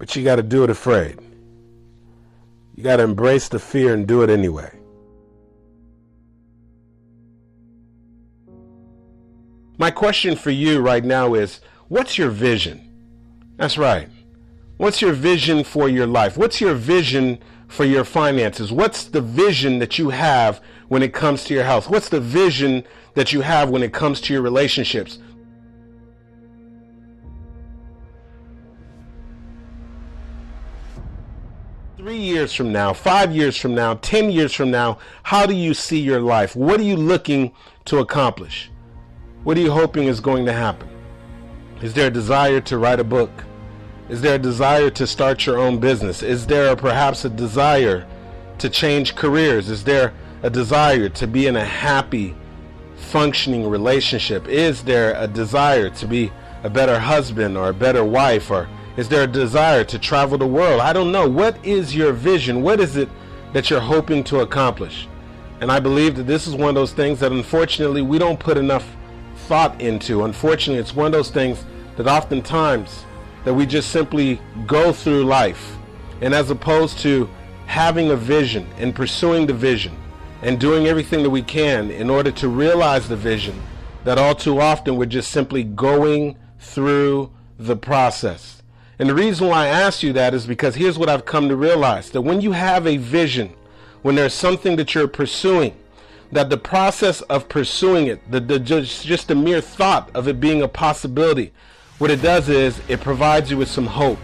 But you got to do it afraid. You got to embrace the fear and do it anyway. My question for you right now is, what's your vision? That's right. What's your vision for your life? What's your vision for your finances? What's the vision that you have when it comes to your health? What's the vision that you have when it comes to your relationships? Three years from now, 5 years from now, 10 years from now, how do you see your life? What are you looking to accomplish? What are you hoping is going to happen? Is there a desire to write a book? Is there a desire to start your own business? Is there perhaps a desire to change careers? Is there a desire to be in a happy, functioning relationship? Is there a desire to be a better husband or a better wife? Or is there a desire to travel the world? I don't know. What is your vision? What is it that you're hoping to accomplish? And I believe that this is one of those things that unfortunately we don't put enough thought into. Unfortunately, it's one of those things that oftentimes that we just simply go through life, and as opposed to having a vision and pursuing the vision and doing everything that we can in order to realize the vision, that all too often we're just simply going through the process. And the reason why I ask you that is because here's what I've come to realize, that when you have a vision, when there's something that you're pursuing, that the process of pursuing it, just the mere thought of it being a possibility, what it does is it provides you with some hope.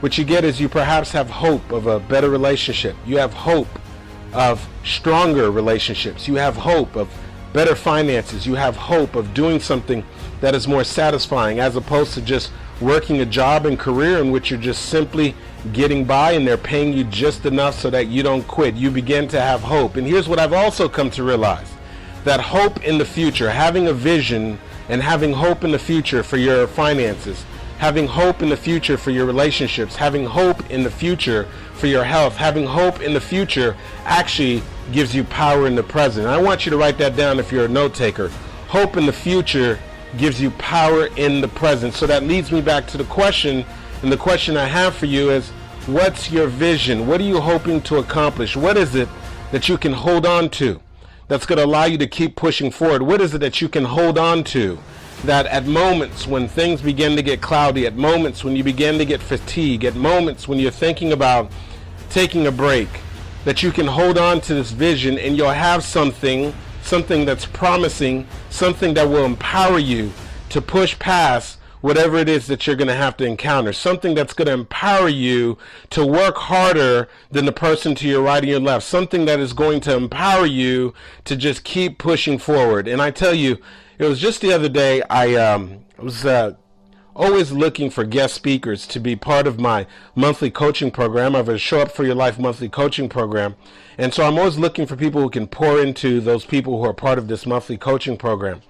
What you get is you perhaps have hope of a better relationship. You have hope of stronger relationships. You have hope of better finances. You have hope of doing something that is more satisfying, as opposed to just working a job and career in which you're just simply getting by and they're paying you just enough so that you don't quit. You begin to have hope. And here's what I've also come to realize, that hope in the future, having a vision and having hope in the future for your finances, having hope in the future for your relationships, having hope in the future for your health, having hope in the future actually gives you power in the present. And I want you to write that down if you're a note taker. Hope in the future gives you power in the present. So that leads me back to the question, and the question I have for you is, what's your vision? What are you hoping to accomplish? What is it that you can hold on to that's going to allow you to keep pushing forward? What is it that you can hold on to that at moments when things begin to get cloudy, at moments when you begin to get fatigue, at moments when you're thinking about taking a break, that you can hold on to this vision and you'll have something that's promising, something that will empower you to push past whatever it is that you're going to have to encounter, something that's going to empower you to work harder than the person to your right and your left, something that is going to empower you to just keep pushing forward. And I tell you, it was just the other day, I was always looking for guest speakers to be part of my monthly coaching program. I have a Show Up For Your Life monthly coaching program. And so I'm always looking for people who can pour into those people who are part of this monthly coaching program.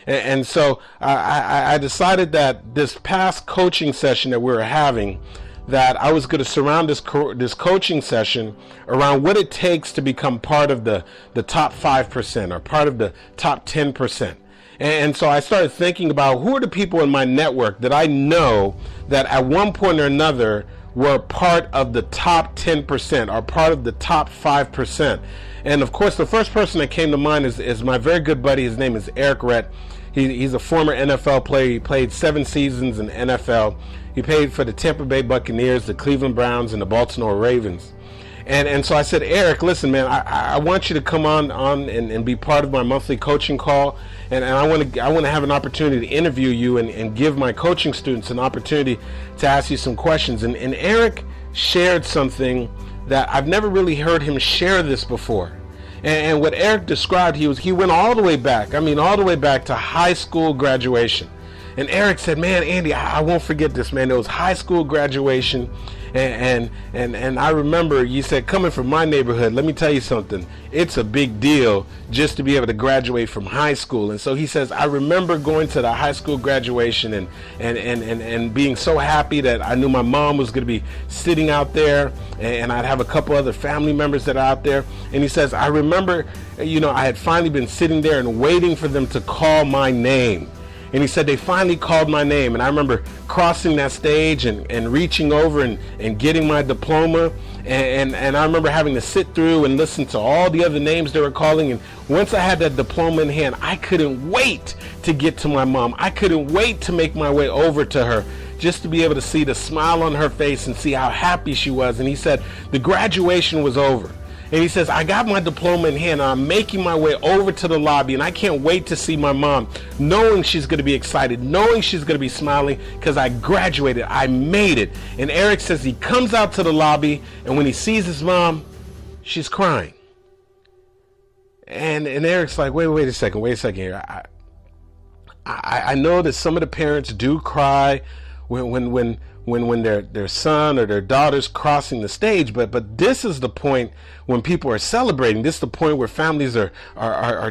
And so I decided that this past coaching session that we were having, that I was going to surround this coaching session around what it takes to become part of the top 5% or part of the top 10%. And so I started thinking about who are the people in my network that I know that at one point or another were part of the top 10% or part of the top 5%. And of course, the first person that came to mind is my very good buddy. His name is Eric Rett. He's a former NFL player. He played 7 seasons in the NFL. He played for the Tampa Bay Buccaneers, the Cleveland Browns, and the Baltimore Ravens. And so I said, Eric, listen, man, I want you to come on and be part of my monthly coaching call. And I want to have an opportunity to interview you and give my coaching students an opportunity to ask you some questions. And Eric shared something that I've never really heard him share this before. And what Eric described, he went all the way back. I mean, all the way back to high school graduation. And Eric said, man, Andy, I won't forget this, man. It was high school graduation. And I remember you said, coming from my neighborhood, let me tell you something. It's a big deal just to be able to graduate from high school. And so he says, I remember going to the high school graduation and being so happy that I knew my mom was going to be sitting out there, and I'd have a couple other family members that are out there. And he says, I remember, I had finally been sitting there and waiting for them to call my name. And he said they finally called my name, and I remember crossing that stage and reaching over and getting my diploma, and I remember having to sit through and listen to all the other names they were calling. And once I had that diploma in hand, I couldn't wait to get to my mom. I couldn't wait to make my way over to her, just to be able to see the smile on her face and see how happy she was. And he said the graduation was over. And he says, I got my diploma in hand, and I'm making my way over to the lobby, and I can't wait to see my mom, knowing she's going to be excited, knowing she's going to be smiling, because I graduated, I made it. And Eric says he comes out to the lobby, and when he sees his mom, she's crying. And Eric's like, wait a second here. I know that some of the parents do cry when their son or their daughter's crossing the stage, but this is the point when people are celebrating. This is the point where families are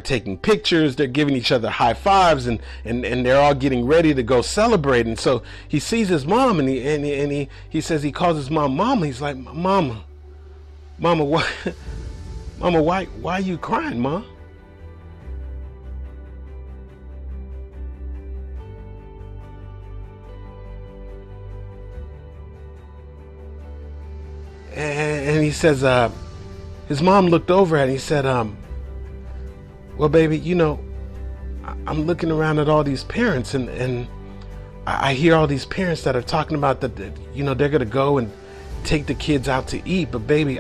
taking pictures, they're giving each other high fives, and they're all getting ready to go celebrate. And so he sees his mom, and he says, he calls his mom Mama. He's like, Mama, why are you crying, Ma? And he says, his mom looked over at him. He said, well, baby, you know, I'm looking around at all these parents, and I hear all these parents that are talking about that, you know, they're going to go and take the kids out to eat. But baby,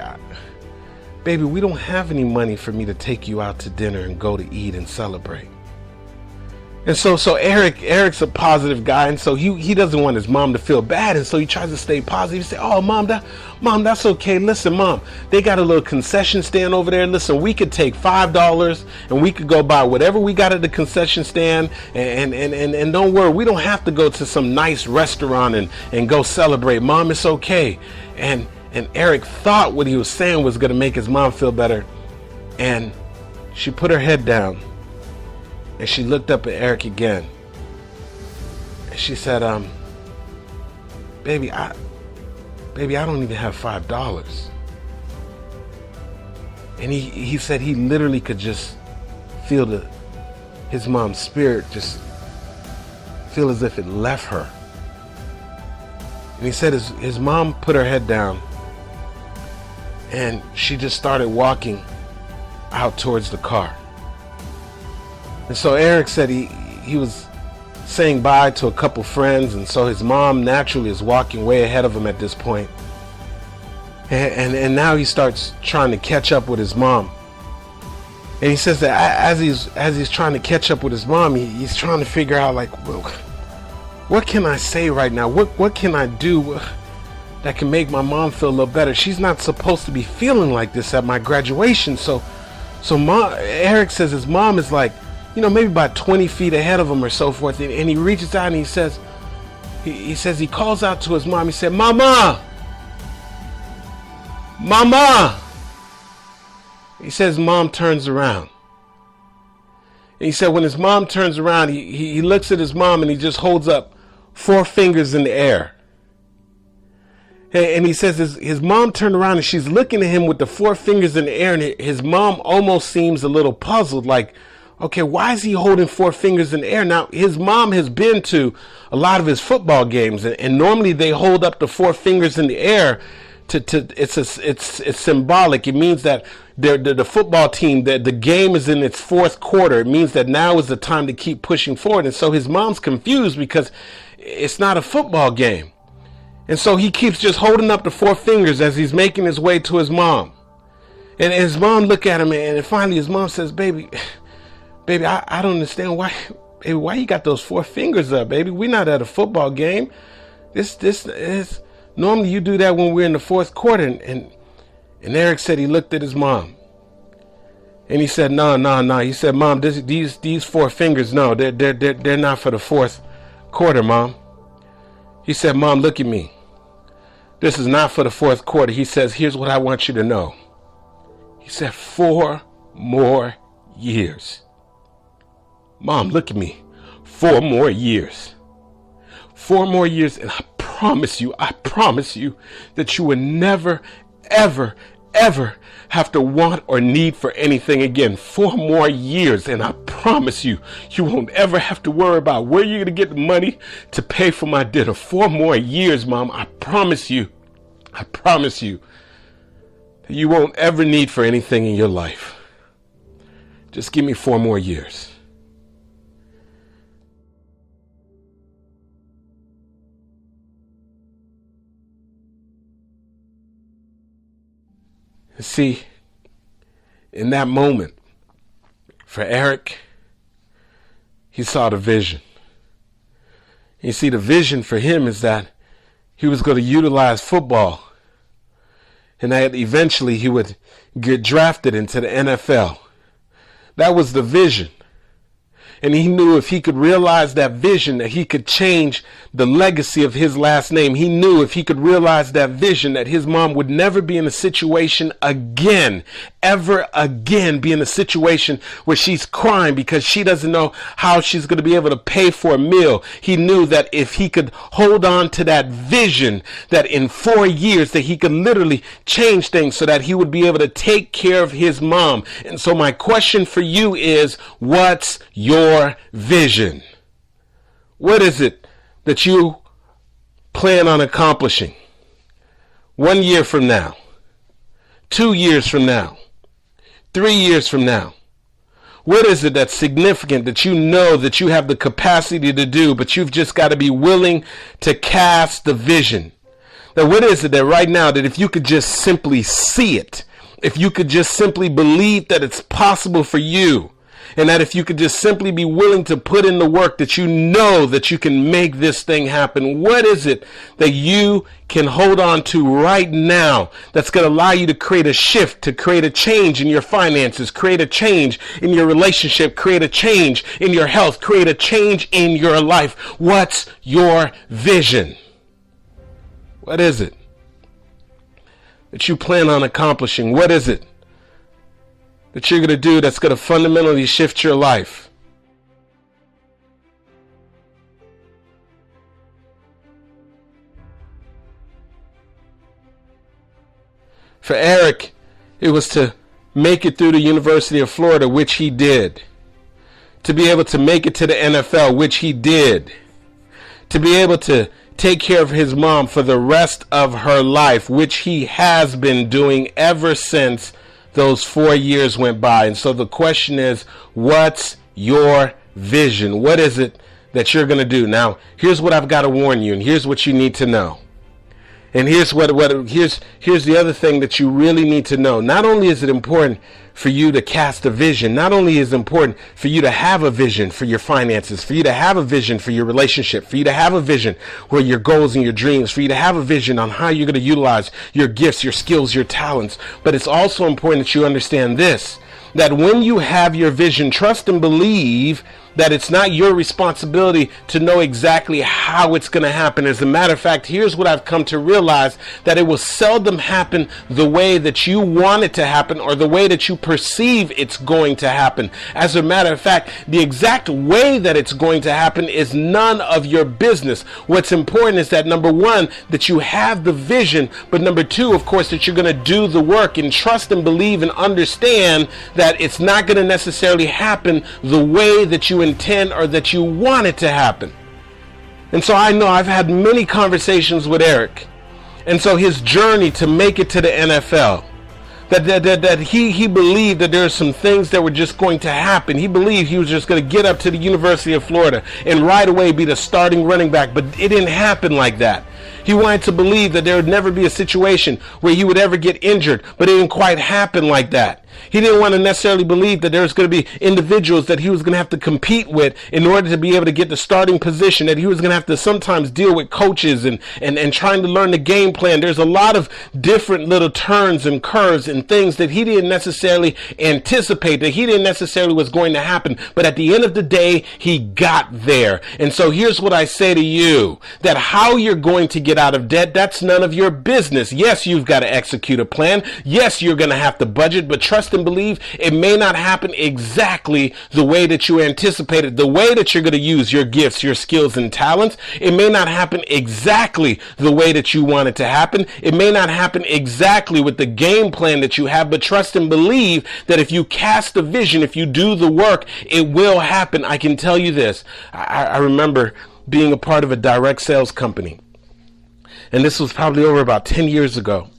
we don't have any money for me to take you out to dinner and go to eat and celebrate. And so Eric's a positive guy, and so he doesn't want his mom to feel bad, and so he tries to stay positive. He say, "Oh, mom, that's okay. Listen, mom, they got a little concession stand over there. Listen, we could take $5 and we could go buy whatever we got at the concession stand, and don't worry, we don't have to go to some nice restaurant and go celebrate. Mom, it's okay." And Eric thought what he was saying was going to make his mom feel better, and she put her head down. And she looked up at Eric again. And she said, baby, I don't even have $5. And he said he literally could just feel his mom's spirit just feel as if it left her. And he said his mom put her head down, and she just started walking out towards the car. And so Eric said he was saying bye to a couple friends, and so his mom naturally is walking way ahead of him at this point. And now he starts trying to catch up with his mom. And he says that as he's trying to catch up with his mom, he's trying to figure out, like, well, what can I say right now? What can I do that can make my mom feel a little better? She's not supposed to be feeling like this at my graduation. So Eric says his mom is like, you know, maybe about 20 feet ahead of him or so forth. And he reaches out and he says, he calls out to his mom. He said, Mama! Mama! He says mom turns around. And he said when his mom turns around, he looks at his mom and he just holds up 4 fingers in the air. And he says his mom turned around and she's looking at him with the 4 fingers in the air, and his mom almost seems a little puzzled, like, okay, why is he holding 4 fingers in the air? Now, his mom has been to a lot of his football games, and normally they hold up the 4 fingers in the air it's symbolic. It means that the football team, the game is in its 4th quarter. It means that now is the time to keep pushing forward. And so his mom's confused because it's not a football game. And so he keeps just holding up the 4 fingers as he's making his way to his mom. And his mom look at him, and finally his mom says, Baby, I don't understand why you got those 4 fingers up, baby. We're not at a football game. This is normally you do that when we're in the 4th quarter. And Eric said he looked at his mom, and he said, No. He said, Mom, these 4 fingers, no, they're not for the 4th quarter, Mom. He said, Mom, look at me. This is not for the 4th quarter. He says, here's what I want you to know. He said, 4 more years. Mom, look at me. 4 more years. 4 more years, and I promise you that you will never, ever, ever have to want or need for anything again. 4 more years, and I promise you, you won't ever have to worry about where you're going to get the money to pay for my dinner. 4 more years, Mom. I promise you that you won't ever need for anything in your life. Just give me 4 more years. See, in that moment, for Eric, he saw the vision. You see, the vision for him is that he was going to utilize football and that eventually he would get drafted into the NFL. That was the vision. And he knew if he could realize that vision, that he could change the legacy of his last name. He knew if he could realize that vision, that his mom would never be in a situation again, ever again, be in a situation where she's crying because she doesn't know how she's going to be able to pay for a meal. He knew that if he could hold on to that vision, that in 4 years that he could literally change things so that he would be able to take care of his mom. And so my question for you is, what's your vision? What is it that you plan on accomplishing 1 year from now, 2 years from now, 3 years from now? What is it that's significant that you know that you have the capacity to do, but you've just got to be willing to cast the vision? Now, what is it that right now, that if you could just simply see it, if you could just simply believe that it's possible for you, and that if you could just simply be willing to put in the work, that you know that you can make this thing happen? What is it that you can hold on to right now that's going to allow you to create a shift, to create a change in your finances, create a change in your relationship, create a change in your health, create a change in your life? What's your vision? What is it that you plan on accomplishing? What is it that you're going to do that's going to fundamentally shift your life? For Eric, it was to make it through the University of Florida, which he did. To be able to make it to the NFL, which he did. To be able to take care of his mom for the rest of her life, which he has been doing ever since those 4 years went by. And so the question is, what's your vision? What is it that you're going to do? Now, here's what I've got to warn you, and here's what you need to know. And here's the other thing that you really need to know. Not only is it important for you to cast a vision, not only is it important for you to have a vision for your finances, for you to have a vision for your relationship, for you to have a vision where your goals and your dreams, for you to have a vision on how you're going to utilize your gifts, your skills, your talents. But it's also important that you understand this, that when you have your vision, trust and believe that it's not your responsibility to know exactly how it's going to happen. As a matter of fact, here's what I've come to realize, that it will seldom happen the way that you want it to happen or the way that you perceive it's going to happen. As a matter of fact, the exact way that it's going to happen is none of your business. What's important is that, number one, that you have the vision, but number two, of course, that you're going to do the work, and trust and believe and understand that it's not going to necessarily happen the way that you intend or that you want it to happen. And so I know I've had many conversations with Eric, and so his journey to make it to the NFL, that he believed that there are some things that were just going to happen. He believed he was just going to get up to the University of Florida and right away be the starting running back, but it didn't happen like that. He wanted to believe that there would never be a situation where he would ever get injured, but it didn't quite happen like that. He didn't want to necessarily believe that there was going to be individuals that he was going to have to compete with in order to be able to get the starting position, that he was going to have to sometimes deal with coaches and trying to learn the game plan. There's a lot of different little turns and curves and things that he didn't necessarily anticipate, that he didn't necessarily was going to happen. But at the end of the day, he got there. And so here's what I say to you, that how you're going to get out of debt, that's none of your business. Yes, you've got to execute a plan. Yes, you're going to have to budget, but trust trust and believe. It may not happen exactly the way that you anticipated, the way that you're going to use your gifts, your skills and talents. It may not happen exactly the way that you want it to happen. It may not happen exactly with the game plan that you have, but trust and believe that if you cast the vision, if you do the work, it will happen. I can tell you this. I remember being a part of a direct sales company. And this was probably over about 10 years ago.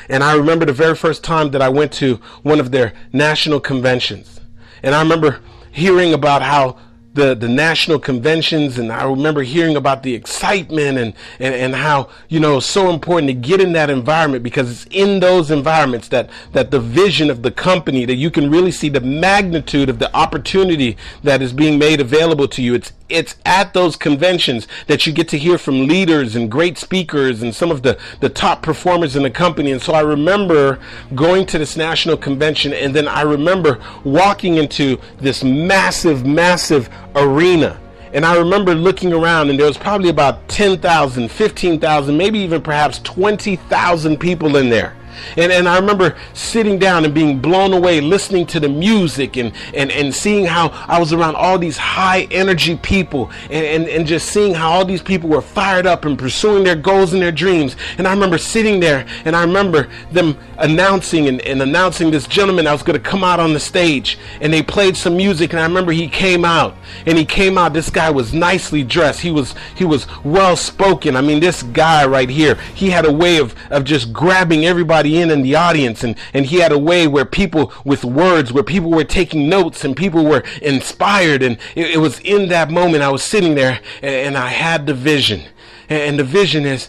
And I remember the very first time that I went to one of their national conventions. And I remember hearing about how the national conventions, and I remember hearing about the excitement and how, it's so important to get in that environment, because it's in those environments that the vision of the company, that you can really see the magnitude of the opportunity that is being made available to you. It's at those conventions that you get to hear from leaders and great speakers and some of the top performers in the company. And so I remember going to this national convention, and then I remember walking into this massive arena. And I remember looking around, and there was probably about 10,000, 15,000, maybe even perhaps 20,000 people in there. And I remember sitting down and being blown away, listening to the music and seeing how I was around all these high energy people and just seeing how all these people were fired up and pursuing their goals and their dreams. And I remember sitting there, and I remember them announcing and announcing this gentleman that was going to come out on the stage, and they played some music, and I remember he came out. This guy was nicely dressed. He was well spoken. I mean, this guy right here, he had a way of just grabbing everybody in the audience, and he had a way where people with words, where people were taking notes and people were inspired. And it was in that moment I was sitting there, and I had the vision, and the vision is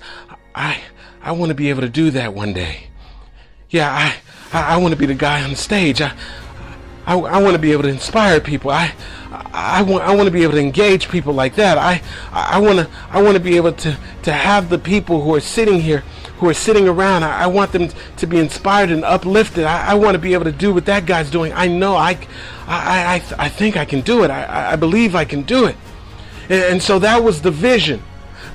I want to be able to do that one day. Yeah, I want to be the guy on the stage. I want to be able to inspire people. I want to be able to engage people like that. I want to be able to have the people who are sitting here, who are sitting around, I want them to be inspired and uplifted. I want to be able to do what that guy's doing. I know I think I can do it. I believe I can do it. And so that was the vision.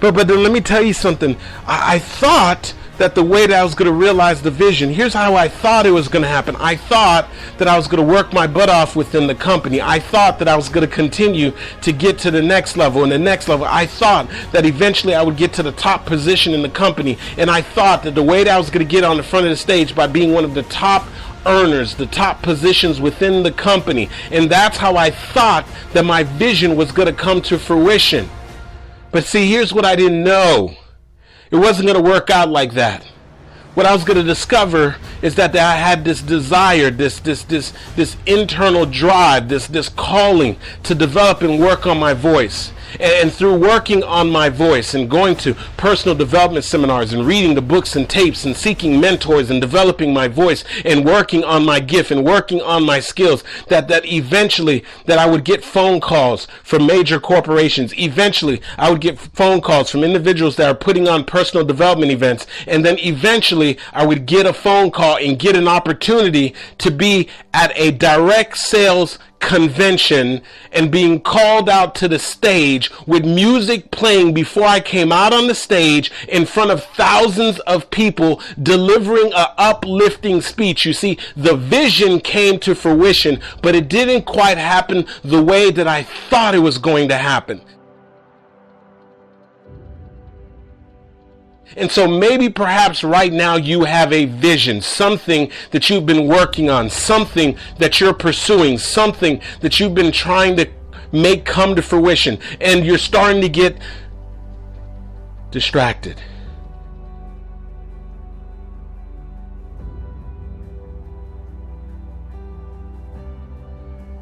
But then let me tell you something. I thought that the way that I was going to realize the vision, here's how I thought it was going to happen. I thought that I was going to work my butt off within the company. I thought that I was going to continue to get to the next level and the next level. I thought that eventually I would get to the top position in the company. And I thought that the way that I was going to get on the front of the stage by being one of the top earners, the top positions within the company. And that's how I thought that my vision was going to come to fruition. But see, here's what I didn't know. It wasn't going to work out like that. What I was going to discover is that I had this desire, this internal drive, this calling to develop and work on my voice. And through working on my voice and going to personal development seminars and reading the books and tapes and seeking mentors and developing my voice and working on my gift and working on my skills, that eventually that I would get phone calls from major corporations. Eventually I would get phone calls from individuals that are putting on personal development events. And then eventually I would get a phone call and get an opportunity to be at a direct sales convention and being called out to the stage with music playing before I came out on the stage in front of thousands of people, delivering an uplifting speech. You see, the vision came to fruition, but it didn't quite happen the way that I thought it was going to happen. And so maybe perhaps right now you have a vision, something that you've been working on, something that you're pursuing, something that you've been trying to make come to fruition, and you're starting to get distracted.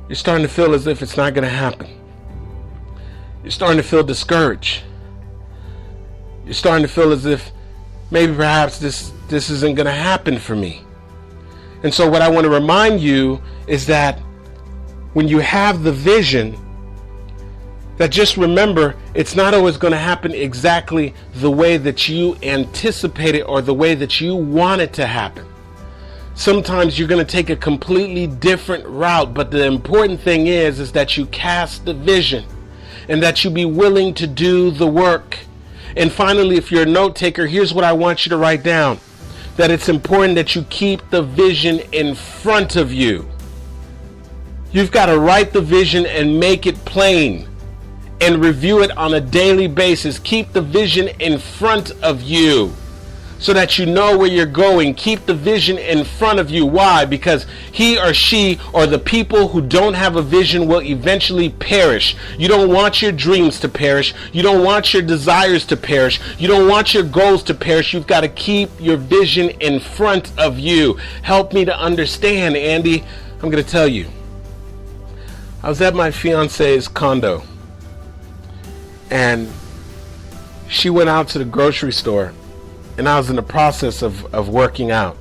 You're starting to feel as if it's not going to happen. You're starting to feel discouraged. You're starting to feel as if maybe perhaps this isn't going to happen for me. And so what I want to remind you is that when you have the vision, that just remember, it's not always going to happen exactly the way that you anticipate it or the way that you want it to happen. Sometimes you're going to take a completely different route, but the important thing is that you cast the vision and that you be willing to do the work. And finally, if you're a note taker, here's what I want you to write down. that it's important that you keep the vision in front of you. You've got to write the vision and make it plain and review it on a daily basis. Keep the vision in front of you so that you know where you're going. Keep the vision in front of you. Why? Because he or she or the people who don't have a vision will eventually perish. You don't want your dreams to perish. You don't want your desires to perish. You don't want your goals to perish. You've got to keep your vision in front of you. Help me to understand, Andy. I'm going to tell you. I was at my fiance's condo, and she went out to the grocery store, and I was in the process of working out.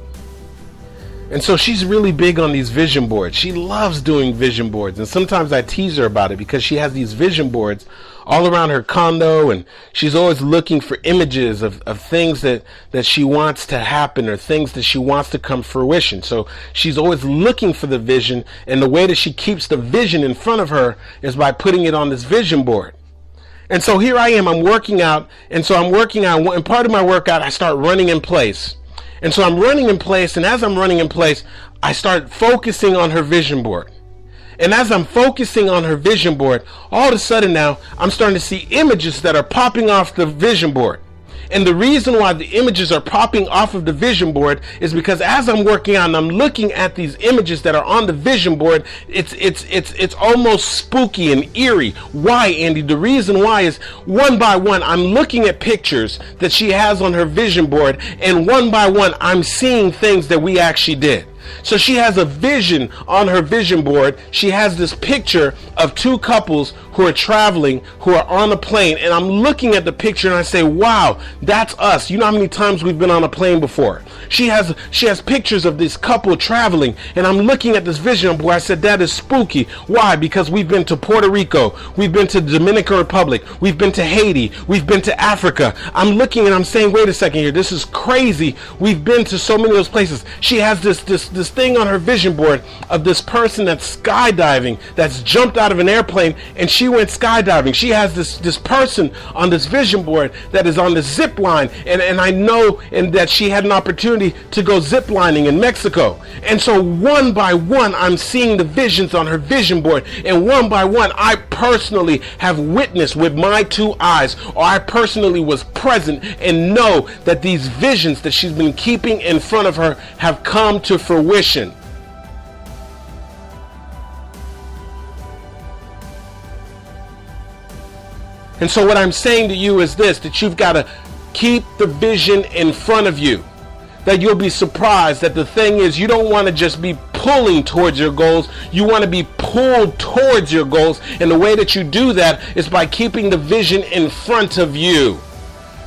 And so she's really big on these vision boards. She loves doing vision boards. And sometimes I tease her about it because she has these vision boards all around her condo, and she's always looking for images of things that she wants to happen or things that she wants to come fruition. So she's always looking for the vision, and the way that she keeps the vision in front of her is by putting it on this vision board. And so here I am, I'm working out, and part of my workout, I start running in place. And so I'm running in place, and as I'm running in place, I start focusing on her vision board. And as I'm focusing on her vision board, all of a sudden now, I'm starting to see images that are popping off the vision board. And the reason why the images are popping off of the vision board is because as I'm working out and I'm looking at these images that are on the vision board, it's almost spooky and eerie. Why, Andy? The reason why is one by one, I'm looking at pictures that she has on her vision board, and one by one, I'm seeing things that we actually did. So she has a vision on her vision board. She has this picture of two couples who are traveling, who are on a plane, and I'm looking at the picture and I say, wow, that's us. You know how many times we've been on a plane before? She has pictures of this couple traveling, and I'm looking at this vision board. I said, that is spooky. Why? Because we've been to Puerto Rico, we've been to the Dominican Republic, we've been to Haiti, we've been to Africa. I'm looking and I'm saying, wait a second here, this is crazy. We've been to so many of those places. She has this thing on her vision board of this person that's skydiving, that's jumped out of an airplane, and she went skydiving. She has this person on this vision board that is on the zip line, and I know that she had an opportunity to go zip lining in Mexico. And so one by one, I'm seeing the visions on her vision board, and one by one, I personally have witnessed with my two eyes, or I personally was present and know that these visions that she's been keeping in front of her have come to fruition. And so what I'm saying to you is this, that you've got to keep the vision in front of you. That you'll be surprised that the thing is, you don't want to just be pulling towards your goals. You want to be pulled towards your goals. And the way that you do that is by keeping the vision in front of you.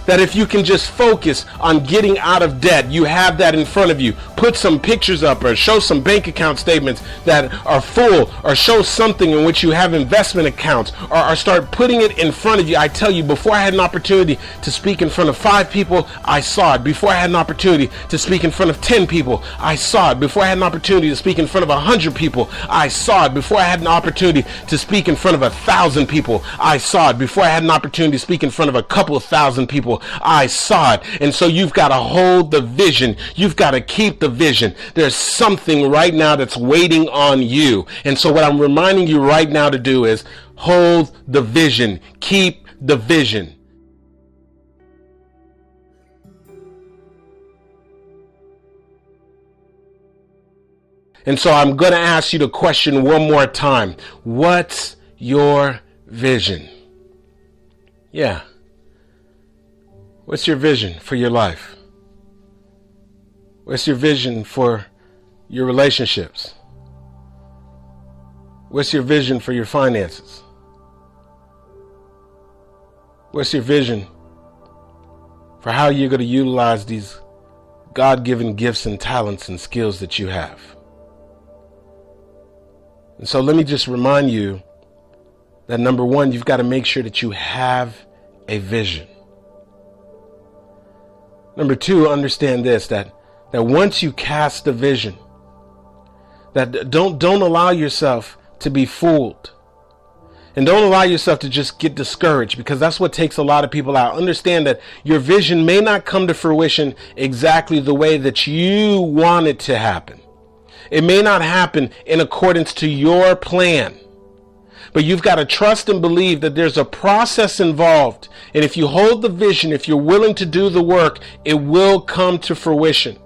That if you can just focus on getting out of debt, you have that in front of you. Put some pictures up or show some bank account statements that are full, or show something in which you have investment accounts, or start putting it in front of you. I tell you, before I had an opportunity to speak in front of 5 people, I saw it. Before I had an opportunity to speak in front of 10 people, I saw it. Before I had an opportunity to speak in front of 100 people, I saw it. Before I had an opportunity to speak in front of 1,000 people, I saw it. Before I had an opportunity to speak in front of a couple of thousand people, I saw it. And so you've got to hold the vision. You've got to keep the vision. There's something right now that's waiting on you. And so what I'm reminding you right now to do is hold the vision. Keep the vision. And so I'm going to ask you the question one more time. What's your vision? Yeah. What's your vision for your life? What's your vision for your relationships? What's your vision for your finances? What's your vision for how you're going to utilize these God-given gifts and talents and skills that you have? And so let me just remind you that number one, you've got to make sure that you have a vision. Number two, understand this, that once you cast the vision, that don't allow yourself to be fooled. And don't allow yourself to just get discouraged, because that's what takes a lot of people out. Understand that your vision may not come to fruition exactly the way that you want it to happen. It may not happen in accordance to your plan. But you've got to trust and believe that there's a process involved. And if you hold the vision, if you're willing to do the work, it will come to fruition.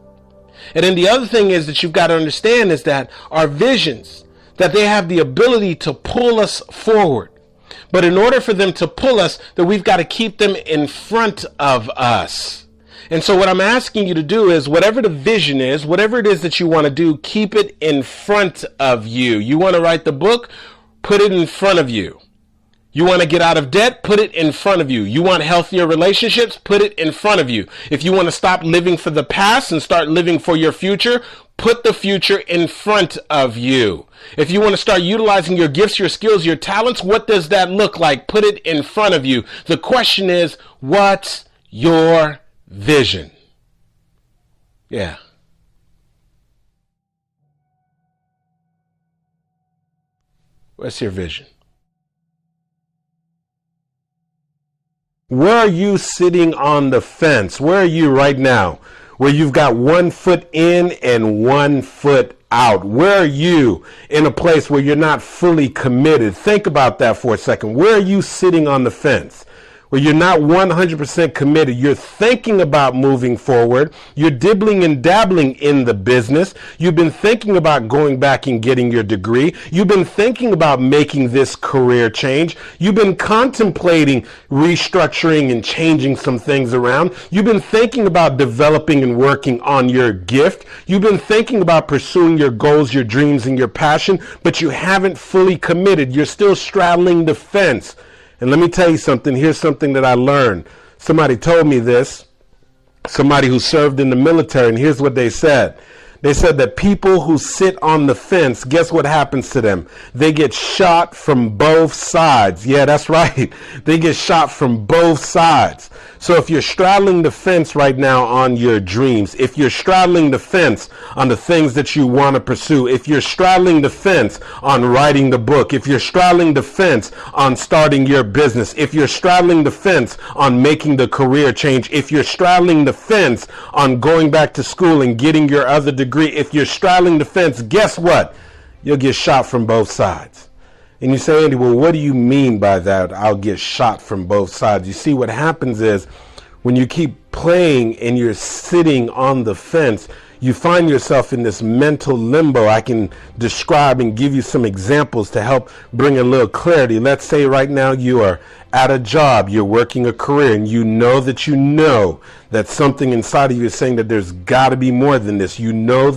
And then the other thing is that you've got to understand is that our visions, that they have the ability to pull us forward. But in order for them to pull us, that we've got to keep them in front of us. And so what I'm asking you to do is, whatever the vision is, whatever it is that you want to do, keep it in front of you. You want to write the book? Put it in front of you. You want to get out of debt? Put it in front of you. You want healthier relationships? Put it in front of you. If you want to stop living for the past and start living for your future, put the future in front of you. If you want to start utilizing your gifts, your skills, your talents, what does that look like? Put it in front of you. The question is, what's your vision? Yeah. What's your vision? Where are you sitting on the fence? Where are you right now? Where you've got 1 foot in and 1 foot out. Where are you in a place where you're not fully committed? Think about that for a second. Where are you sitting on the fence? Where you're not 100% committed. You're thinking about moving forward. You're dibbling and dabbling in the business. You've been thinking about going back and getting your degree. You've been thinking about making this career change. You've been contemplating restructuring and changing some things around. You've been thinking about developing and working on your gift. You've been thinking about pursuing your goals, your dreams, and your passion, but you haven't fully committed. You're still straddling the fence. And let me tell you something. Here's something that I learned. Somebody told me this, somebody who served in the military, and here's what they said. They said that people who sit on the fence, guess what happens to them? They get shot from both sides. Yeah, that's right. They get shot from both sides. So if you're straddling the fence right now on your dreams, if you're straddling the fence on the things that you want to pursue, if you're straddling the fence on writing the book, if you're straddling the fence on starting your business, if you're straddling the fence on making the career change, if you're straddling the fence on going back to school and getting your other degree, if you're straddling the fence, guess what? You'll get shot from both sides. And you say, Andy, well, what do you mean by that? I'll get shot from both sides. You see, what happens is when you keep playing and you're sitting on the fence, you find yourself in this mental limbo. I can describe and give you some examples to help bring a little clarity. Let's say right now you are at a job, you're working a career, and you know that something inside of you is saying that there's got to be more than this. You know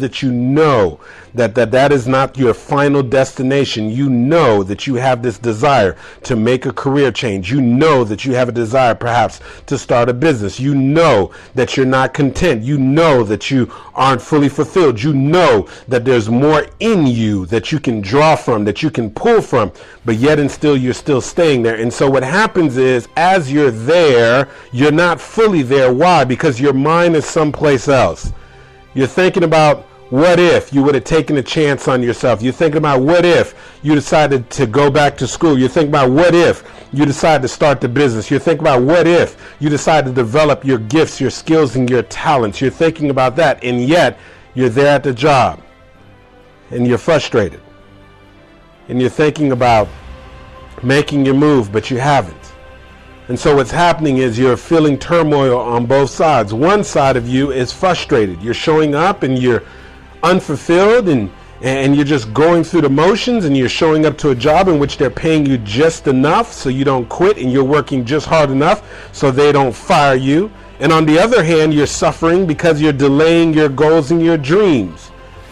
that is not your final destination. You know that you have this desire to make a career change. You know that you have a desire perhaps to start a business. You know that you're not content. You know that you aren't fully fulfilled. You know that there's more in you that you can draw from, that you can pull from, but yet and still you're still staying there. And so what happens is, as you're there, you're not fully there. Why? Because your mind is someplace else. You're thinking about, what if you would have taken a chance on yourself? You're thinking about, what if you decided to go back to school? You're thinking about, what if you decided to start the business? You're thinking about, what if you decide to develop your gifts, your skills, and your talents? You're thinking about that, and yet you're there at the job, and you're frustrated. And you're thinking about making your move, but you haven't. And so what's happening is you're feeling turmoil on both sides. One side of you is frustrated. You're showing up and you're unfulfilled, and you're just going through the motions, and you're showing up to a job in which they're paying you just enough so you don't quit, and you're working just hard enough so they don't fire you. And on the other hand, you're suffering because you're delaying your goals and your dreams.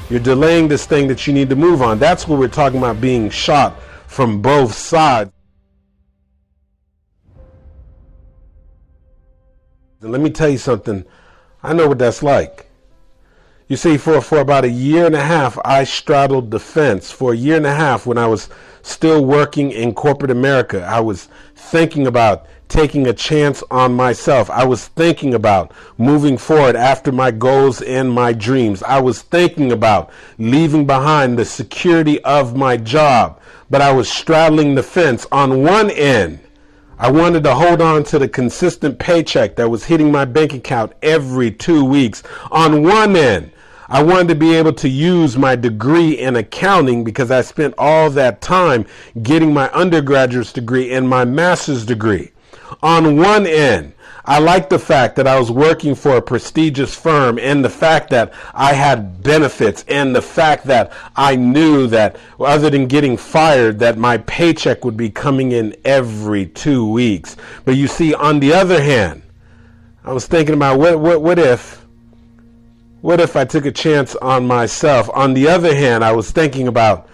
You're delaying this thing that you need to move on. That's what we're talking about, being shot from both sides. And let me tell you something. I know what that's like. You see, for about a year and a half, I straddled the fence. For a year and a half, when I was still working in corporate America, I was thinking about taking a chance on myself. I was thinking about moving forward after my goals and my dreams. I was thinking about leaving behind the security of my job, but I was straddling the fence. On one end, I wanted to hold on to the consistent paycheck that was hitting my bank account every 2 weeks. On one end, I wanted to be able to use my degree in accounting because I spent all that time getting my undergraduate's degree and my master's degree. On one end, I liked the fact that I was working for a prestigious firm and the fact that I had benefits and the fact that I knew that other than getting fired, that my paycheck would be coming in every 2 weeks. But you see, on the other hand, I was thinking about what if I took a chance on myself? On the other hand, I was thinking about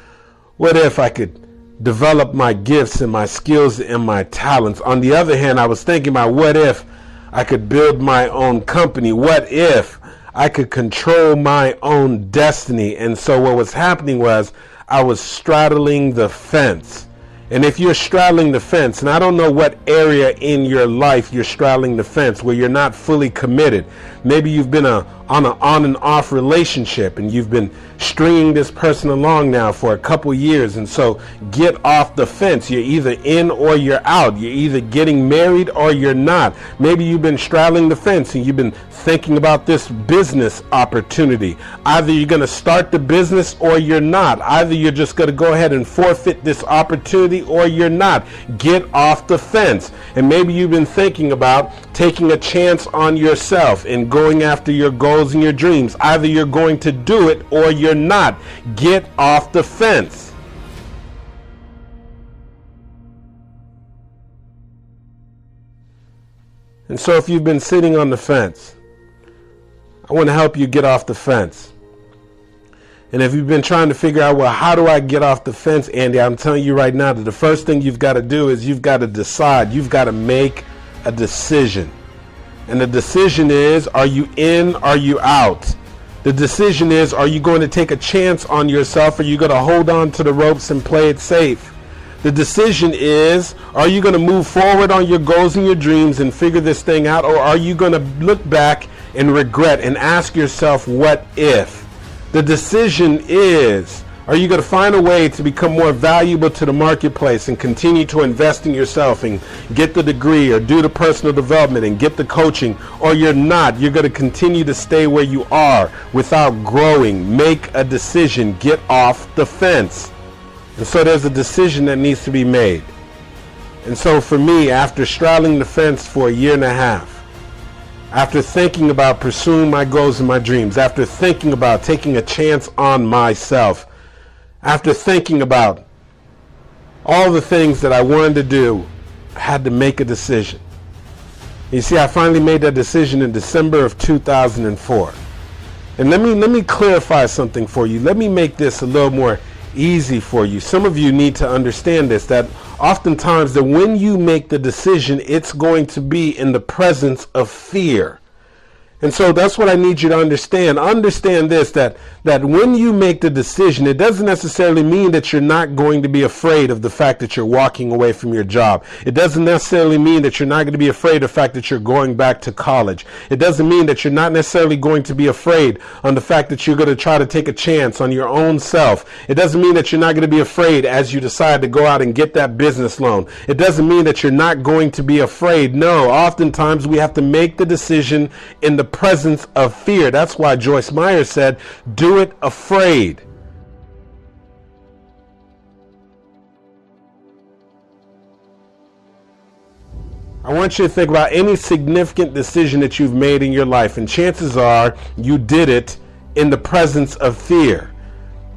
what if I could develop my gifts and my skills and my talents. On the other hand, I was thinking about what if I could build my own company? What if I could control my own destiny? And so what was happening was I was straddling the fence. And if you're straddling the fence, and I don't know what area in your life you're straddling the fence where you're not fully committed. Maybe you've been on an on and off relationship and you've been stringing this person along now for a couple years. And so get off the fence. You're either in or you're out. You're either getting married or you're not. Maybe you've been straddling the fence and you've been thinking about this business opportunity. Either you're going to start the business or you're not. Either you're just going to go ahead and forfeit this opportunity or you're not. Get off the fence. And maybe you've been thinking about taking a chance on yourself and going after your goals and your dreams. Either you're going to do it or you're not. Get off the fence. And so if you've been sitting on the fence, I want to help you get off the fence. And if you've been trying to figure out, well, how do I get off the fence, Andy? I'm telling you right now that the first thing you've got to do is you've got to decide. You've got to make a decision. And the decision is, are you in, are you out? The decision is, are you going to take a chance on yourself, or are you going to hold on to the ropes and play it safe? The decision is, are you going to move forward on your goals and your dreams and figure this thing out, or are you going to look back and regret and ask yourself, what if? The decision is, are you going to find a way to become more valuable to the marketplace and continue to invest in yourself and get the degree or do the personal development and get the coaching, or you're not? You're going to continue to stay where you are without growing. Make a decision. Get off the fence. And so there's a decision that needs to be made. And so for me, after straddling the fence for a year and a half, after thinking about pursuing my goals and my dreams, after thinking about taking a chance on myself, after thinking about all the things that I wanted to do, I had to make a decision. You see, I finally made that decision in December of 2004. And let me clarify something for you. Let me make this a little more easy for you. Some of you need to understand this, that oftentimes that when you make the decision, it's going to be in the presence of fear. And so that's what I need you to understand. Understand this, that when you make the decision, it doesn't necessarily mean that you're not going to be afraid of the fact that you're walking away from your job. It doesn't necessarily mean that you're not going to be afraid of the fact that you're going back to college. It doesn't mean that you're not necessarily going to be afraid on the fact that you're going to try to take a chance on your own self. It doesn't mean that you're not going to be afraid as you decide to go out and get that business loan. It doesn't mean that you're not going to be afraid. No, oftentimes we have to make the decision in the presence of fear. That's why Joyce Meyer said, do it afraid. I want you to think about any significant decision that you've made in your life, and chances are you did it in the presence of fear.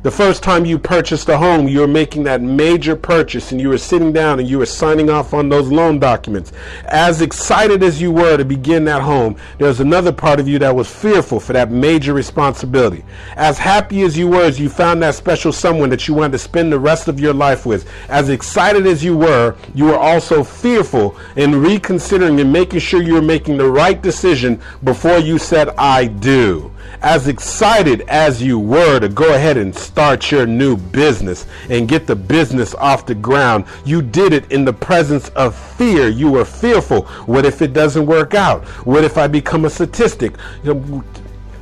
The first time you purchased a home, you were making that major purchase and you were sitting down and you were signing off on those loan documents. As excited as you were to begin that home, there was another part of you that was fearful for that major responsibility. As happy as you were as you found that special someone that you wanted to spend the rest of your life with, as excited as you were also fearful in reconsidering and making sure you were making the right decision before you said, I do. as excited as you were to go ahead and start your new business and get the business off the ground, you did it in the presence of fear. You were fearful. What if it doesn't work out? What if I become a statistic?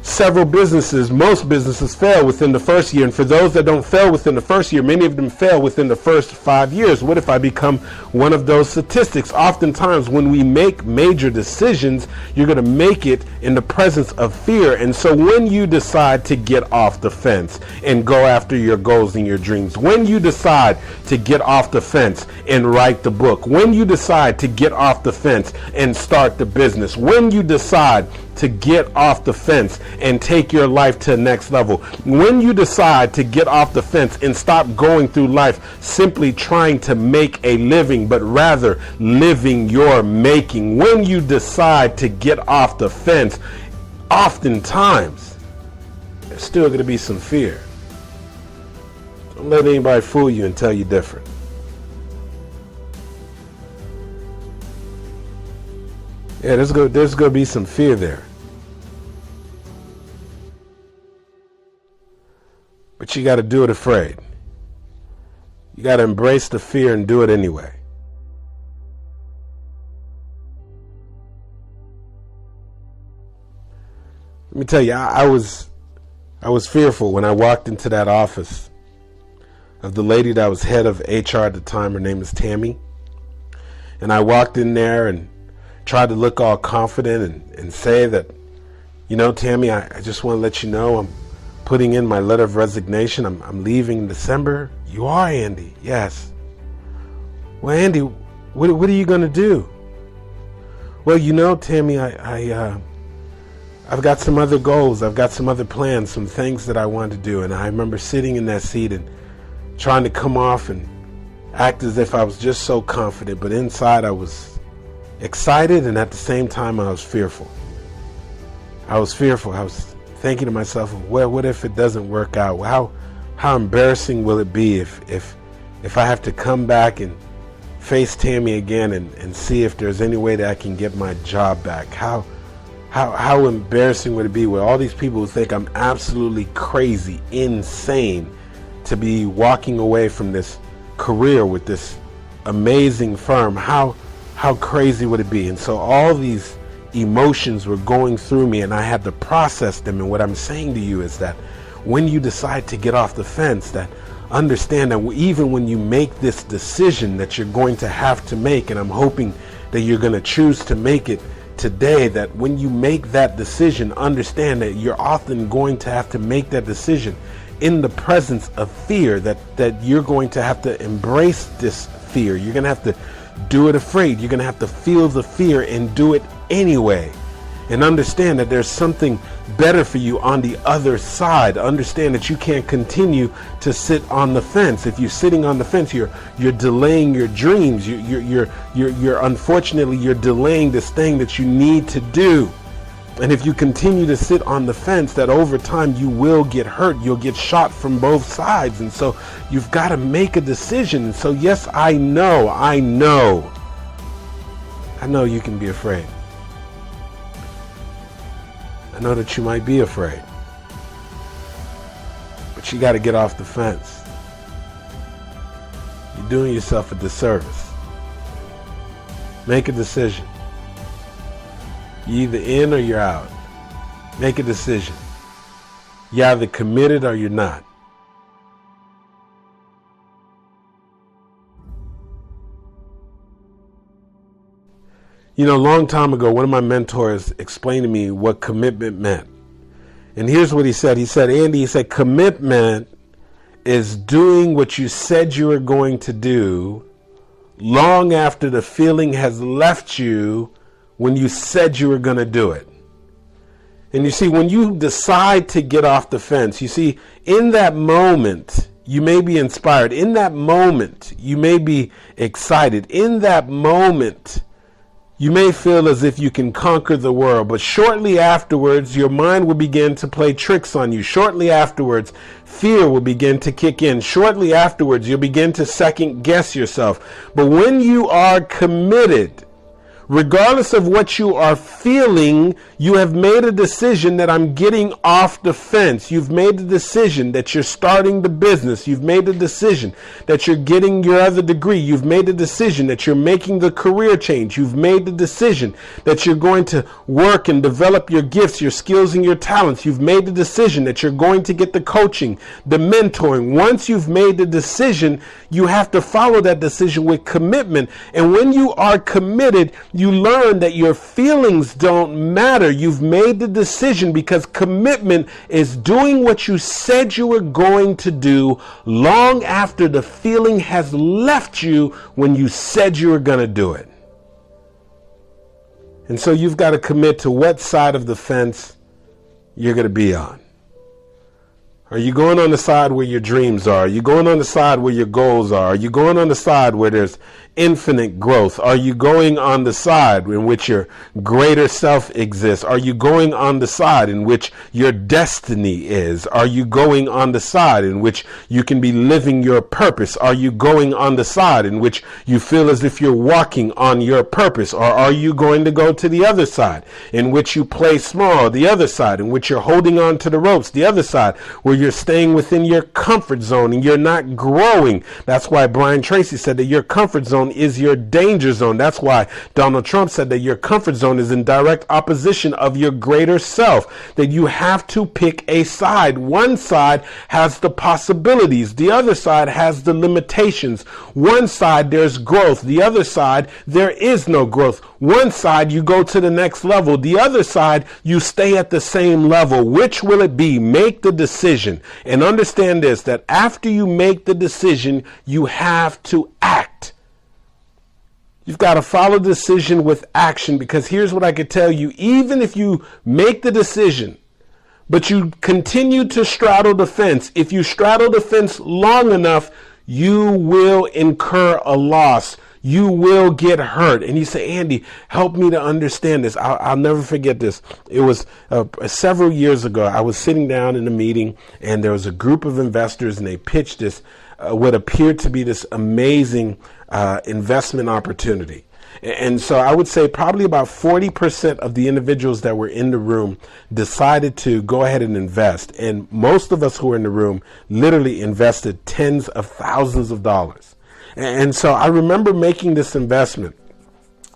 Several businesses, most businesses fail within the first year. And for those that don't fail within the first year, many of them fail within the first 5 years. What if I become one of those statistics? Oftentimes when we make major decisions, you're going to make it in the presence of fear. And so when you decide to get off the fence and go after your goals and your dreams, when you decide to get off the fence and write the book, when you decide to get off the fence and start the business, when you decide to get off the fence and take your life to the next level, when you decide to get off the fence and stop going through life simply trying to make a living, but rather living your making, when you decide to get off the fence, oftentimes there's still going to be some fear. Don't let anybody fool you and tell you different. Yeah, there's going to be some fear there. But you got to do it afraid. You got to embrace the fear and do it anyway. Let me tell you, I was fearful when I walked into that office of the lady that was head of HR at the time. Her name is Tammy. And I walked in there and tried to look all confident and say that, you know, Tammy, I just want to let you know I'm putting in my letter of resignation. I'm leaving in December. You are, Andy? Yes. Well, Andy, what are you going to do? Well, you know, Tammy, I've got some other goals. I've got some other plans, some things that I want to do. And I remember sitting in that seat and trying to come off and act as if I was just so confident. But inside I was excited, and at the same time I was fearful. I was thinking to myself, well, what if it doesn't work out? How embarrassing will it be if I have to come back and face Tammy again and see if there's any way that I can get my job back? How embarrassing would it be with all these people who think I'm absolutely crazy, insane, to be walking away from this career with this amazing firm? How crazy would it be? And so all these emotions were going through me, and I had to process them. And what I'm saying to you is that when you decide to get off the fence, that understand that even when you make this decision that you're going to have to make, and I'm hoping that you're going to choose to make it today, that when you make that decision, understand that you're often going to have to make that decision in the presence of fear, that you're going to have to embrace this fear. You're going to have to do it afraid. You're going to have to feel the fear and do it anyway. And understand that there's something better for you on the other side. Understand that you can't continue to sit on the fence. If you're sitting on the fence, you're delaying your dreams. You're unfortunately, you're delaying this thing that you need to do. And if you continue to sit on the fence, that over time you will get hurt. You'll get shot from both sides. And so you've got to make a decision. And so yes, I know you can be afraid. I know that you might be afraid. But you got to get off the fence. You're doing yourself a disservice. Make a decision. You're either in or you're out. Make a decision. You're either committed or you're not. You know, a long time ago, one of my mentors explained to me what commitment meant. And here's what he said. He said, Andy, commitment is doing what you said you were going to do long after the feeling has left you when you said you were going to do it. And you see, when you decide to get off the fence, you see, in that moment, you may be inspired. In that moment, you may be excited. In that moment, you may feel as if you can conquer the world, but shortly afterwards, your mind will begin to play tricks on you. Shortly afterwards, fear will begin to kick in. Shortly afterwards, you'll begin to second guess yourself. But when you are committed, Regardless of what you are feeling, you have made a decision that I'm getting off the fence. You've made the decision that you're starting the business. You've made the decision that you're getting your other degree. You've made the decision that you're making the career change. You've made the decision that you're going to work and develop your gifts, your skills, and your talents. You've made the decision that you're going to get the coaching, the mentoring. Once you've made the decision, you have to follow that decision with commitment. And when you are committed, you learn that your feelings don't matter. You've made the decision, because commitment is doing what you said you were going to do long after the feeling has left you when you said you were going to do it. And so you've got to commit to what side of the fence you're going to be on. Are you going on the side where your dreams are? Are you going on the side where your goals are? Are you going on the side where there's infinite growth? Are you going on the side in which your greater self exists? Are you going on the side in which your destiny is? Are you going on the side in which you can be living your purpose? Are you going on the side in which you feel as if you're walking on your purpose? Or are you going to go to the other side in which you play small? The other side in which you're holding on to the ropes? The other side where you're staying within your comfort zone and you're not growing? That's why Brian Tracy said that your comfort zone is your danger zone. That's why Donald Trump said that your comfort zone is in direct opposition of your greater self, that you have to pick a side. One side has the possibilities. The other side has the limitations. One side there's growth. The other side there is no growth. One side you go to the next level. The other side you stay at the same level. Which will it be? Make the decision. And understand this, that after you make the decision, you have to act. You've got to follow the decision with action, because here's what I could tell you. Even if you make the decision, but you continue to straddle the fence, if you straddle the fence long enough, you will incur a loss. You will get hurt. And you say, Andy, help me to understand this. I'll never forget this. It was several years ago. I was sitting down in a meeting, and there was a group of investors, and they pitched this, what appeared to be this amazing investment opportunity. And so I would say probably about 40% of the individuals that were in the room decided to go ahead and invest. And most of us who were in the room literally invested tens of thousands of dollars. And so I remember making this investment.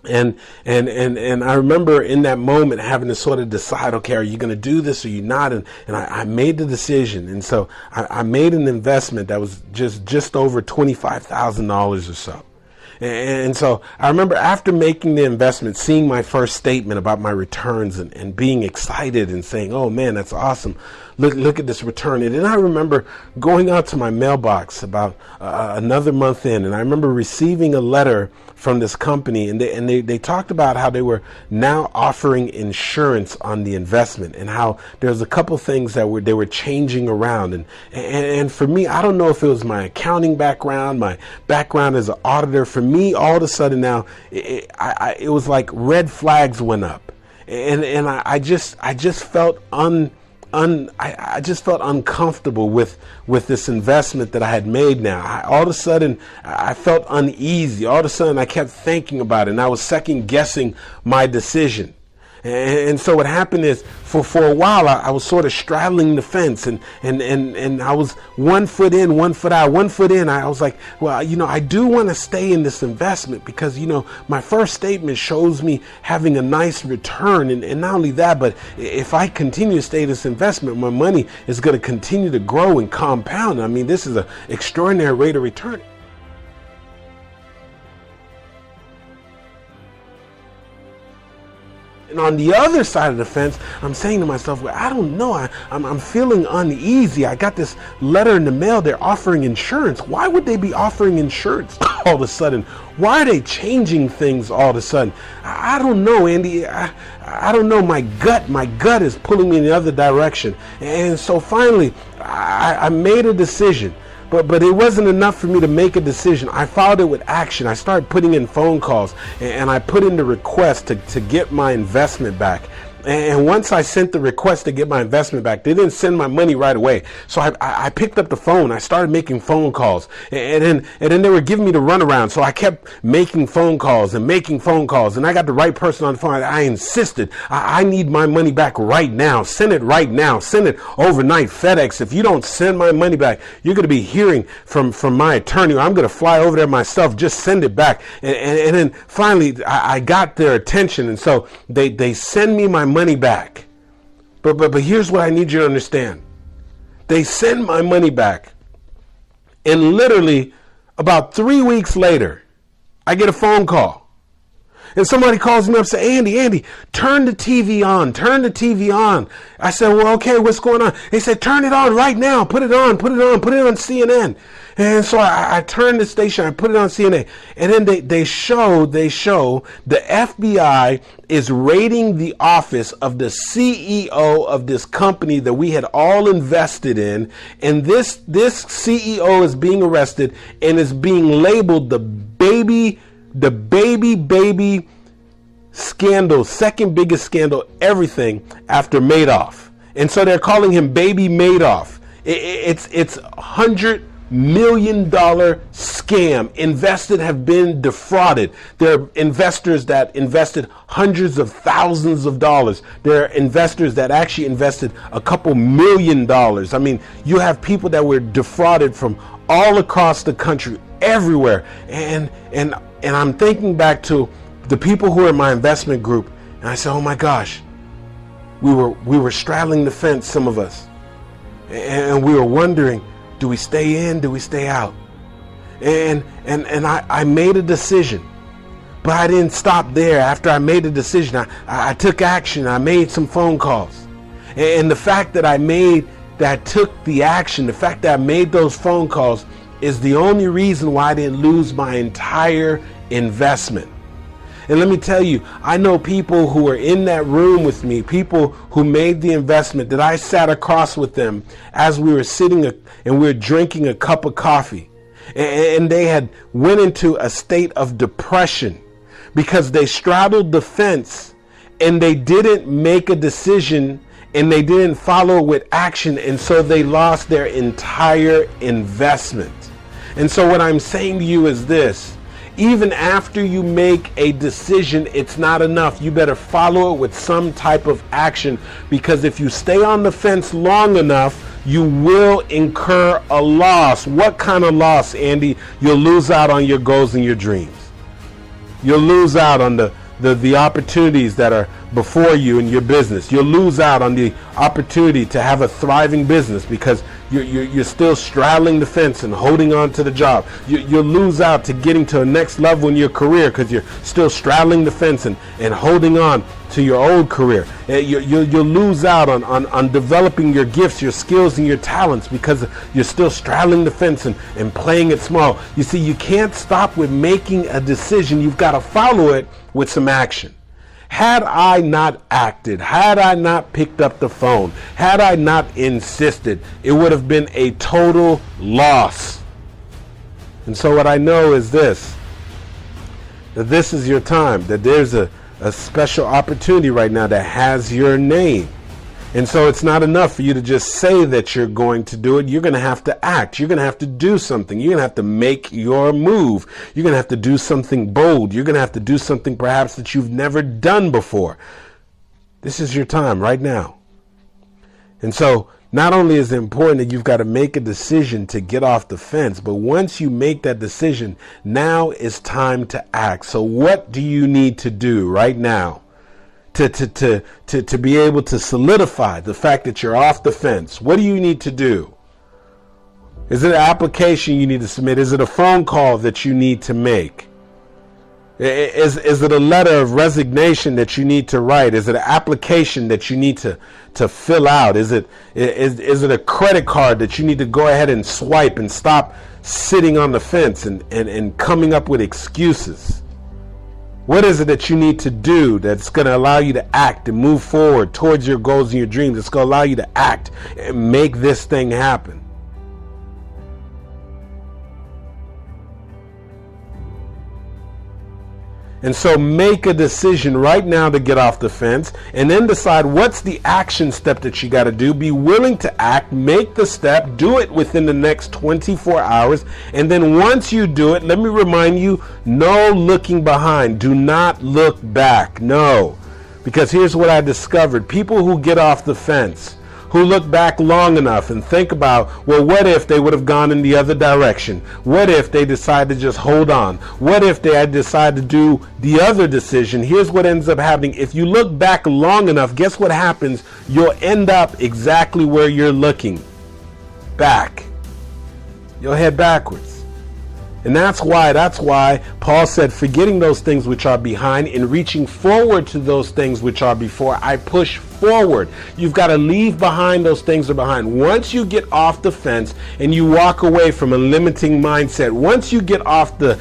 And I remember in that moment having to sort of decide, okay, are you going to do this or are you not? And I made the decision. And so I made an investment that was just over $25,000 or so. And so I remember after making the investment, seeing my first statement about my returns and being excited and saying, oh man, that's awesome. Look at this return. And then I remember going out to my mailbox about another month in, and I remember receiving a letter from this company, and they talked about how they were now offering insurance on the investment, and how there's a couple things that they were changing around. And for me, I don't know if it was my accounting background, my background as an auditor. For me, all of a sudden now, it was like red flags went up, and I just felt I just felt uncomfortable with this investment that I had made now. All of a sudden, I felt uneasy. All of a sudden, I kept thinking about it, and I was second guessing my decision. And so what happened is, for a while, I was sort of straddling the fence, and I was 1 foot in, 1 foot out, 1 foot in. I was like, well, I do want to stay in this investment because, my first statement shows me having a nice return. And not only that, but if I continue to stay in this investment, my money is going to continue to grow and compound. I mean, this is an extraordinary rate of return. And on the other side of the fence, I'm saying to myself, well, I don't know. I'm feeling uneasy. I got this letter in the mail. They're offering insurance. Why would they be offering insurance all of a sudden? Why are they changing things all of a sudden? I don't know, Andy. I don't know. My gut is pulling me in the other direction. And so finally, I made a decision. But it wasn't enough for me to make a decision. I followed it with action. I started putting in phone calls, and I put in the request to get my investment back. And once I sent the request to get my investment back, they didn't send my money right away. So I picked up the phone. I started making phone calls, and then they were giving me the runaround. So I kept making phone calls, and I got the right person on the phone. I insisted, I need my money back right now. Send it right now. Send it overnight, FedEx. If you don't send my money back, you're going to be hearing from my attorney. I'm going to fly over there myself. Just send it back. And then finally, I got their attention, and so they send me my money back. But here's what I need you to understand. They send my money back, and literally about 3 weeks later, I get a phone call. And somebody calls me up and says, Andy, turn the TV on. I said, well, okay, what's going on? They said, turn it on right now. Put it on CNN. And so I turned the station, I put it on CNN. And then they show the FBI is raiding the office of the CEO of this company that we had all invested in. And this CEO is being arrested and is being labeled the baby scandal, second biggest scandal, everything after Madoff. And so they're calling him Baby Madoff. It's $100 million scam. Invested have been defrauded. There are investors that invested hundreds of thousands of dollars. There are investors that actually invested a couple $1 million. I mean, you have people that were defrauded from all across the country, everywhere. And I'm thinking back to the people who are in my investment group, and I said, oh my gosh, we were straddling the fence, some of us, and we were wondering, do we stay in? Do we stay out? And I made a decision, but I didn't stop there. After I made a decision, I took action. I made some phone calls, and the fact that I took the action, the fact that I made those phone calls is the only reason why I didn't lose my entire investment. And let me tell you, I know people who were in that room with me, people who made the investment, that I sat across with them as we were sitting and we were drinking a cup of coffee. And they had went into a state of depression because they straddled the fence and they didn't make a decision and they didn't follow with action. And so they lost their entire investment. And so what I'm saying to you is this. Even after you make a decision, it's not enough. You better follow it with some type of action, because if you stay on the fence long enough, you will incur a loss. What kind of loss, Andy? You'll lose out on your goals and your dreams. You'll lose out on the opportunities that are before you in your business. You'll lose out on the opportunity to have a thriving business because you're still straddling the fence and holding on to the job. You'll lose out to getting to a next level in your career because you're still straddling the fence and holding on to your old career. You'll lose out on developing your gifts, your skills, and your talents because you're still straddling the fence and playing it small. You see, you can't stop with making a decision. You've got to follow it with some action. Had I not acted, had I not picked up the phone, had I not insisted, it would have been a total loss. And so what I know is this, that this is your time, that there's a special opportunity right now that has your name. And so it's not enough for you to just say that you're going to do it. You're going to have to act. You're going to have to do something. You're going to have to make your move. You're going to have to do something bold. You're going to have to do something perhaps that you've never done before. This is your time right now. And so not only is it important that you've got to make a decision to get off the fence, but once you make that decision, now is time to act. So what do you need to do right now to be able to solidify the fact that you're off the fence? What do you need to do? Is it an application you need to submit? Is it a phone call that you need to make? Is it a letter of resignation that you need to write? Is it an application that you need to fill out? Is it a credit card that you need to go ahead and swipe and stop sitting on the fence and coming up with excuses? What is it that you need to do that's going to allow you to act and move forward towards your goals and your dreams? It's going to allow you to act and make this thing happen. And so make a decision right now to get off the fence, and then decide what's the action step that you got to do. Be willing to act, make the step, do it within the next 24 hours. And then once you do it, let me remind you, no looking behind. Do not look back. No. Because here's what I discovered. People who get off the fence, who look back long enough and think about, well, what if they would have gone in the other direction? What if they decide to just hold on? What if they had decided to do the other decision? Here's what ends up happening. If you look back long enough, guess what happens? You'll end up exactly where you're looking. Back. You'll head backwards. And that's why Paul said, forgetting those things which are behind and reaching forward to those things which are before, I push forward. You've got to leave behind those things that are behind. Once you get off the fence and you walk away from a limiting mindset, once you get off the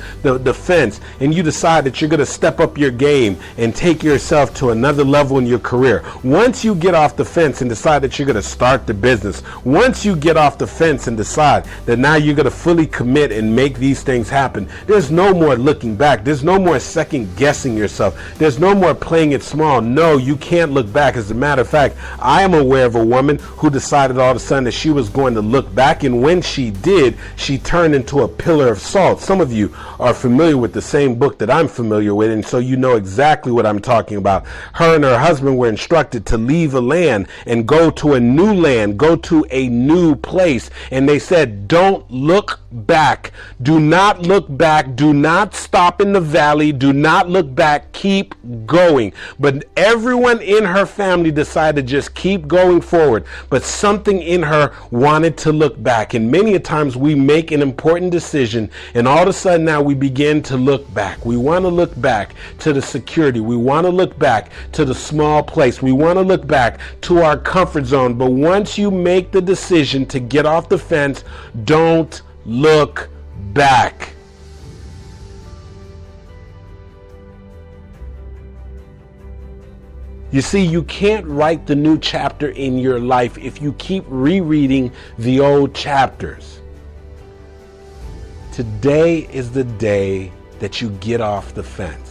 fence and you decide that you're going to step up your game and take yourself to another level in your career, once you get off the fence and decide that you're going to start the business, once you get off the fence and decide that now you're going to fully commit and make these things happen, there's no more looking back. There's no more second guessing yourself. There's no more playing it small. No, you can't look back. As a matter of fact, I am aware of a woman who decided all of a sudden that she was going to look back, and when she did, she turned into a pillar of salt. Some of you are familiar with the same book that I'm familiar with, and so you know exactly what I'm talking about. Her and her husband were instructed to leave a land and go to a new land, go to a new place, and they said, don't look back. Do not look back. Do not stop in the valley. Do not look back. Keep going. But everyone in her family decided to just keep going forward. But something in her wanted to look back. And many a times we make an important decision, and all of a sudden now we begin to look back. We want to look back to the security. We want to look back to the small place. We want to look back to our comfort zone. But once you make the decision to get off the fence, don't look back. You see, you can't write the new chapter in your life if you keep rereading the old chapters. Today is the day that you get off the fence.